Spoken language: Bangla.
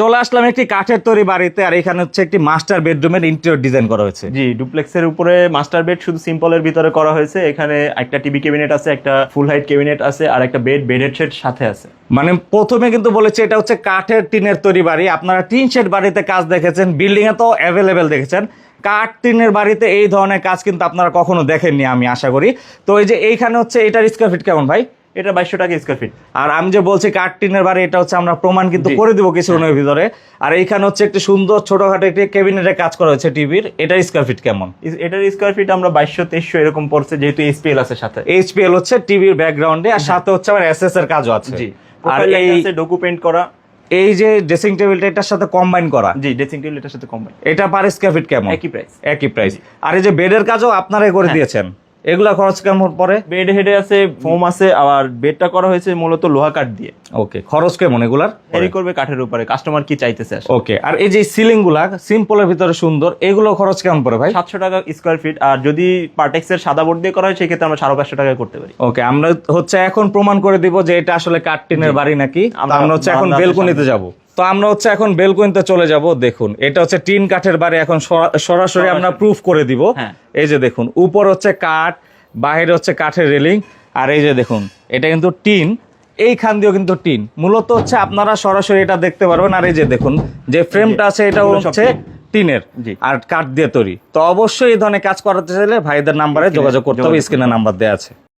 চলে আসলাম একটি কাঠের তৈরি বাড়িতে, আর এখানে হচ্ছে একটি মাস্টার বেডরুমের ইন্টেরিয়র ডিজাইন করা হয়েছে। জি, ডুপ্লেক্সের উপরে মাস্টার বেড শুধু সিম্পলের ভিতরে করা হয়েছে। এখানে একটা টিভি ক্যাবিনেট আছে, একটা ফুল হাইট ক্যাবিনেট আছে, আর একটা বেড সেট সাথে আছে। মানে প্রথমে কিন্তু বলেছে এটা হচ্ছে কাঠের টিনের তৈরি বাড়ি। আপনারা টিন শেড বাড়িতে কাজ দেখেছেন, বিল্ডিং এ তো অ্যাভেলেবেল দেখেছেন, কাঠ টিনের বাড়িতে এই ধরনের কাজ কিন্তু আপনারা কখনো দেখেননি আমি আশা করি। তো এই যে এইখানে হচ্ছে এটার স্কয়ার ফিট কেমন ভাই? এটা 2200 টাকা স্কয়ার ফিট। আর আমি যে বলছি কাঠ টিনের বাড়ি, এটা হচ্ছে আমরা প্রমাণ কিন্তু করে দিব কিছুক্ষণের ভিতরে। আর এইখানে হচ্ছে একটি সুন্দর ছোটখাটো একটি ক্যাবিনেটের কাজ করা হয়েছে টিভির। এটার স্কয়ার ফিট কেমন? এটার স্কয়ার ফিট আমরা 2200-2300 এরকম পড়ছে, যেহেতু এইচপিএল আছে সাথে। এইচপিএল হচ্ছে টিভির ব্যাকগ্রাউন্ডে, আর সাথে হচ্ছে আমার এসএস এর কাজও আছে। জি, আর আর এই এই ডকু পেইন্ট করা। এই যে ড্রেসিং টেবিলটা এটার সাথে কম্বাইন করা। জি, ড্রেসিং টেবিল এটার সাথে কম্বাইন। এটা পার স্কয়ার ফিট কেমন? একই প্রাইস। একই প্রাইস। আর এই যে বেডের কাজও আপনারাই করে দিয়েছেন, এগুলা খরচ কেমন পড়ে? বেড হেডে আছে, ফোম আছে, আর বেডটা করা হয়েছে মূলত লোহা কাঠ দিয়ে। ওকে, খরচ কেমন এগুলার? এরই করবে কাঠের উপরে, কাস্টমার কি চাইতেছে আসলে। ওকে, আর এই যে সিলিং গুলা সিম্পলের ভিতরে সুন্দর, এগুলো খরচ কেমন পড়ে ভাই? 700 টাকা স্কয়ার ফিট। আর যদি পার্টেক্সের সাদা বোর্ড দিয়ে করা হয় সেক্ষেত্রে আমরা 550 টাকায় করতে পারি। ওকে, আমরা হচ্ছে এখন প্রমাণ করে দিব যে এটা আসলে কাঠ টিনের বাড়ি নাকি। আমরা হচ্ছে এখন বেলকনিতে যাব। তো আমরা হচ্ছে এখন বেলকনিতে চলে যাব। দেখুন, এটা হচ্ছে টিন কাঠের বাড়ি। এখন সরাসরি আমরা প্রুফ করে দিব। এই যে দেখুন, উপর হচ্ছে কাঠ, বাহিরে হচ্ছে কাঠের রেলিং, আর এই যে দেখুন এটা কিন্তু টিন, এইখান দিয়েও কিন্তু টিন। মূলত হচ্ছে আপনারা সরাসরি এটা দেখতে পারবেন। আর এই যে দেখুন যে ফ্রেমটা আছে এটা হচ্ছে টিনের আর কাঠ দিয়ে তৈরি। তো অবশ্যই এই ধরনের কাজ করাতে চাইলে ভাইদের নাম্বারে যোগাযোগ করতে হবে, স্ক্রিনে নাম্বার দেওয়া আছে।